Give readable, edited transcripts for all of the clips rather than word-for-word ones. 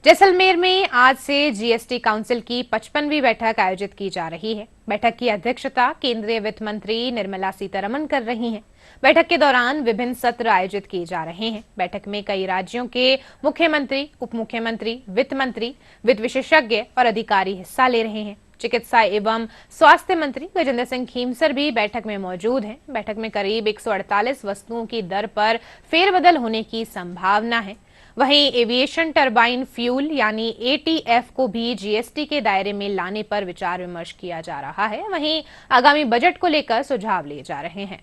जैसलमेर में आज से जीएसटी काउंसिल की 55वीं बैठक आयोजित की जा रही है। बैठक की अध्यक्षता केंद्रीय वित्त मंत्री निर्मला सीतारमण कर रही हैं। बैठक के दौरान विभिन्न सत्र आयोजित किए जा रहे हैं। बैठक में कई राज्यों के मुख्यमंत्री, उप मुख्यमंत्री, वित्त मंत्री, वित्त विशेषज्ञ और अधिकारी हिस्सा ले रहे हैं। चिकित्सा एवं स्वास्थ्य मंत्री गजेंद्र सिंह खीमसर भी बैठक में मौजूद हैं। बैठक में करीब 148 वस्तुओं की दर पर फेरबदल होने की संभावना है। वहीं एविएशन टरबाइन फ्यूल यानी एटीएफ को भी जीएसटी के दायरे में लाने पर विचार विमर्श किया जा रहा है। वहीं आगामी बजट को लेकर सुझाव लिए जा रहे हैं।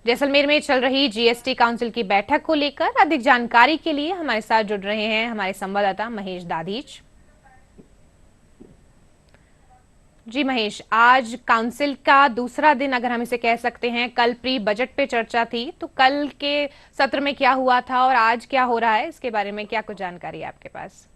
जैसलमेर में चल रही जीएसटी काउंसिल की बैठक को लेकर अधिक जानकारी के लिए हमारे साथ जुड़ रहे हैं हमारे संवाददाता महेश दाधीच। जी महेश, आज काउंसिल का दूसरा दिन अगर हम इसे कह सकते हैं, कल प्री बजट पे चर्चा थी, तो कल के सत्र में क्या हुआ था और आज क्या हो रहा है, इसके बारे में क्या कुछ जानकारी है आपके पास?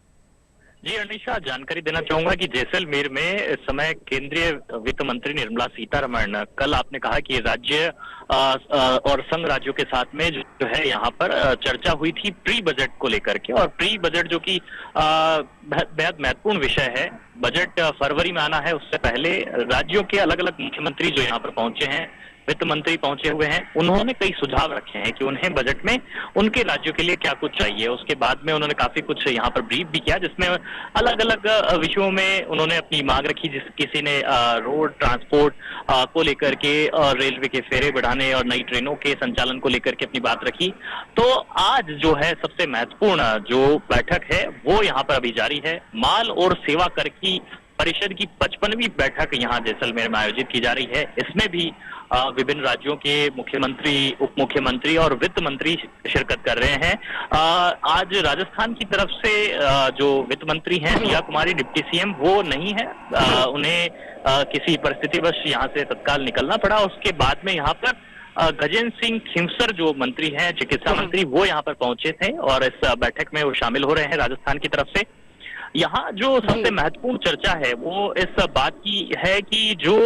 जी अनिशा, जानकारी देना चाहूंगा कि जैसलमेर में इस समय केंद्रीय वित्त मंत्री निर्मला सीतारमण, कल आपने कहा कि राज्य और संघ राज्यों के साथ में जो है यहाँ पर चर्चा हुई थी प्री बजट को लेकर के। और प्री बजट जो कि बेहद महत्वपूर्ण विषय है। बजट फरवरी में आना है, उससे पहले राज्यों के अलग अलग मुख्यमंत्री जो यहाँ पर पहुंचे हैं, वित्त मंत्री पहुंचे हुए हैं, उन्होंने कई सुझाव रखे हैं कि उन्हें बजट में उनके राज्यों के लिए क्या कुछ चाहिए। उसके बाद में उन्होंने काफी कुछ यहाँ पर ब्रीफ भी किया, जिसमें अलग अलग विषयों में उन्होंने अपनी मांग रखी। किसी ने रोड ट्रांसपोर्ट को लेकर के और रेलवे के फेरे बढ़ाने और नई ट्रेनों के संचालन को लेकर के अपनी बात रखी। तो आज जो है सबसे महत्वपूर्ण जो बैठक है वो यहाँ पर अभी जारी है। माल और सेवा कर की परिषद की 55वीं बैठक यहाँ जैसलमेर में आयोजित की जा रही है। इसमें भी विभिन्न राज्यों के मुख्यमंत्री, उप मुख्यमंत्री और वित्त मंत्री शिरकत कर रहे हैं। आज राजस्थान की तरफ से जो वित्त मंत्री हैं रिया कुमारी, डिप्टी सीएम, वो नहीं है। उन्हें किसी परिस्थितिवश यहाँ से तत्काल निकलना पड़ा। उसके बाद में यहाँ पर गजेंद्र सिंह खीमसर जो मंत्री हैं, चिकित्सा मंत्री, वो यहाँ पर पहुंचे थे और इस बैठक में वो शामिल हो रहे हैं राजस्थान की तरफ से। यहाँ जो सबसे महत्वपूर्ण चर्चा है वो इस बात की है कि जो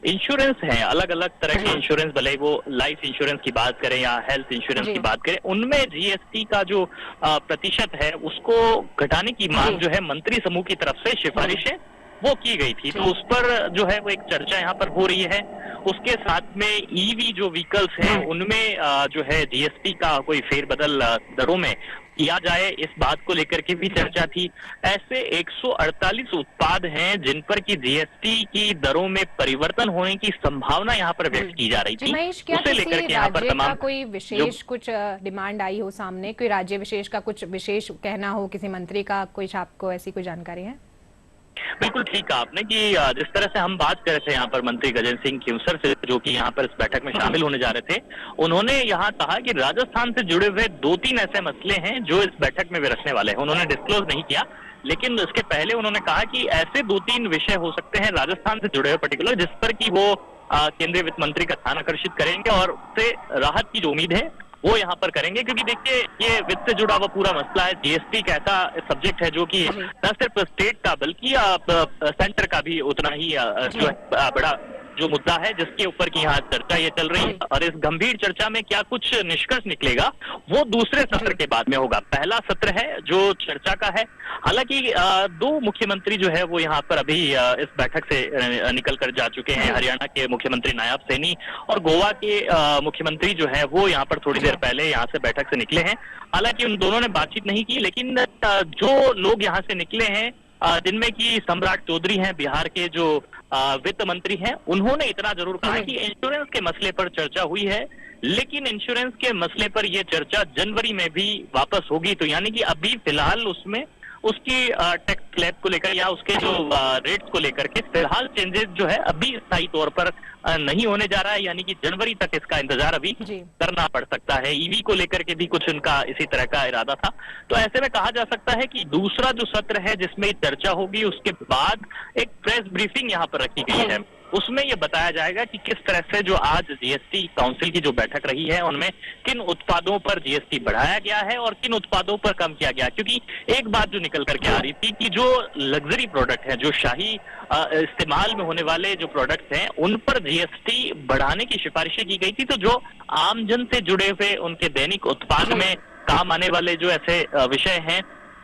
इंश्योरेंस है, अलग अलग तरह के इंश्योरेंस, भले वो लाइफ इंश्योरेंस की बात करें या हेल्थ इंश्योरेंस की बात करें, उनमें जीएसटी का जो प्रतिशत है उसको घटाने की मांग जो है मंत्री समूह की तरफ से सिफारिशें वो की गई थी। तो उस पर जो है वो एक चर्चा यहाँ पर हो रही है। उसके साथ में ईवी जो व्हीकल्स हैं उनमें जो है जीएसटी का कोई फेरबदल दरों में किया जाए, इस बात को लेकर के भी चर्चा थी। ऐसे 148 उत्पाद हैं जिन पर की जीएसटी की दरों में परिवर्तन होने की संभावना यहाँ पर व्यक्त की जा रही थी। उसे लेकर के यहाँ पर तमाम कोई विशेष कुछ डिमांड आई हो सामने, कोई राज्य विशेष का कुछ विशेष कहना हो, किसी मंत्री का, कुछ आपको ऐसी कोई जानकारी है? बिल्कुल ठीक कहा आपने कि जिस तरह से हम बात कर रहे थे यहाँ पर मंत्री गजेंद्र सिंह खीमसर से, जो कि यहाँ पर इस बैठक में शामिल होने जा रहे थे, उन्होंने यहाँ कहा कि राजस्थान से जुड़े हुए 2-3 ऐसे मसले हैं जो इस बैठक में वे रखने वाले हैं। उन्होंने डिस्क्लोज नहीं किया, लेकिन इसके पहले उन्होंने कहा कि ऐसे 2-3 विषय हो सकते हैं राजस्थान से जुड़े हुए पर्टिकुलर, जिस पर कि वो केंद्रीय वित्त मंत्री का ध्यान आकर्षित करेंगे और उससे राहत की जो उम्मीद है वो यहाँ पर करेंगे। क्योंकि देखिए, ये वित्त से जुड़ा हुआ पूरा मसला है। जीएसटी एक ऐसा सब्जेक्ट है जो कि न सिर्फ स्टेट का बल्कि सेंटर का भी उतना ही जो है बड़ा जो मुद्दा है, जिसके ऊपर की यहाँ चर्चा ये चल रही है। और इस गंभीर चर्चा में क्या कुछ निष्कर्ष निकलेगा वो दूसरे सत्र के बाद में होगा। पहला सत्र है जो चर्चा का है। हालांकि 2 मुख्यमंत्री जो है वो यहाँ पर अभी इस बैठक से निकल कर जा चुके हैं। हरियाणा के मुख्यमंत्री नायब सैनी और गोवा के मुख्यमंत्री जो है वो यहाँ पर थोड़ी देर पहले यहाँ से बैठक से निकले हैं। हालांकि उन दोनों ने बातचीत नहीं की, लेकिन जो लोग यहाँ से निकले हैं, जिनमें कि सम्राट चौधरी हैं, बिहार के जो वित्त मंत्री हैं, उन्होंने इतना जरूर कहा कि इंश्योरेंस के मसले पर चर्चा हुई है, लेकिन इंश्योरेंस के मसले पर यह चर्चा जनवरी में भी वापस होगी। तो यानी कि अभी फिलहाल उसमें उसकी टैक्स स्लैब को लेकर या उसके जो रेट्स को लेकर के फिलहाल चेंजेस जो है अभी स्थायी तौर पर नहीं होने जा रहा है। यानी कि जनवरी तक इसका इंतजार अभी करना पड़ सकता है। ईवी को लेकर के भी कुछ उनका इसी तरह का इरादा था। तो ऐसे में कहा जा सकता है कि दूसरा जो सत्र है जिसमें चर्चा होगी, उसके बाद एक प्रेस ब्रीफिंग यहाँ पर रखी गई है। उसमें यह बताया जाएगा कि किस तरह से जो आज जीएसटी काउंसिल की जो बैठक रही है उनमें किन उत्पादों पर जीएसटी बढ़ाया गया है और किन उत्पादों पर कम किया गया। क्योंकि एक बात जो निकल करके आ रही थी कि जो लग्जरी प्रोडक्ट है, जो शाही इस्तेमाल में होने वाले जो प्रोडक्ट्स हैं, उन पर जीएसटी बढ़ाने की सिफारिशें की गई थी। तो जो आमजन से जुड़े हुए उनके दैनिक उत्पाद में काम आने वाले जो ऐसे विषय हैं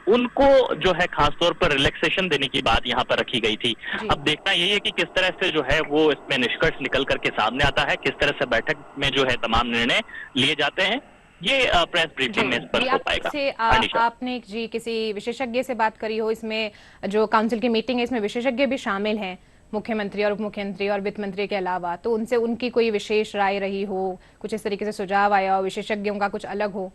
उनको जो है खासतौर पर रिलैक्सेशन देने की बात यहाँ पर रखी गई थी। जी। अब देखना यही है कि किस तरह से जो है वो इसमें निष्कर्ष निकल करके सामने आता है, किस तरह से बैठक में जो है तमाम निर्णय लिए जाते हैं, ये प्रेस ब्रीफिंग में स्पष्ट हो पाएगा। अनीशा, आपने जी किसी विशेषज्ञ से बात करी हो, इसमें जो काउंसिल की मीटिंग है इसमें विशेषज्ञ भी शामिल हैं, मुख्यमंत्री और उप मुख्यमंत्री और वित्त मंत्री के अलावा, तो उनसे उनकी कोई विशेष राय रही हो, कुछ इस तरीके से सुझाव आया हो, विशेषज्ञों का कुछ अलग हो?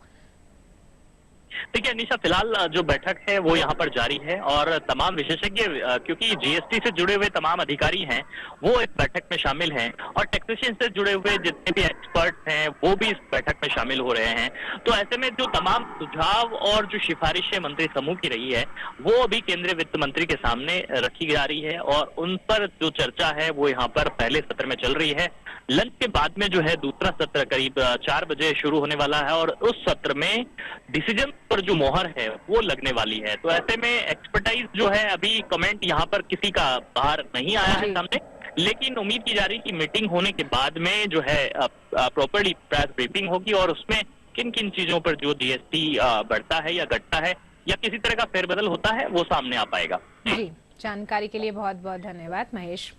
देखिए अनीशा, फिलहाल जो बैठक है वो यहाँ पर जारी है और तमाम विशेषज्ञ, क्योंकि जीएसटी से जुड़े हुए तमाम अधिकारी हैं वो इस बैठक में शामिल हैं और टैक्सेशन से जुड़े हुए जितने भी एक्सपर्ट हैं वो भी इस बैठक में शामिल हो रहे हैं। तो ऐसे में जो तमाम सुझाव और जो सिफारिशें मंत्री समूह की रही है वो अभी केंद्रीय वित्त मंत्री के सामने रखी जा रही है और उन पर जो चर्चा है वो यहाँ पर पहले सत्र में चल रही है। लंच के बाद में जो है दूसरा सत्र करीब 4 बजे शुरू होने वाला है और उस सत्र में डिसीजन पर जो मोहर है वो लगने वाली है। तो ऐसे में एक्सपर्टाइज जो है, अभी कमेंट यहाँ पर किसी का बाहर नहीं आया है सामने, लेकिन उम्मीद की जा रही है कि मीटिंग होने के बाद में जो है प्रॉपर्ली प्रेस ब्रीफिंग होगी और उसमें किन किन चीजों पर जो जीएसटी बढ़ता है या घटता है या किसी तरह का फेरबदल होता है वो सामने आ पाएगा। जी, जानकारी के लिए बहुत बहुत धन्यवाद महेश।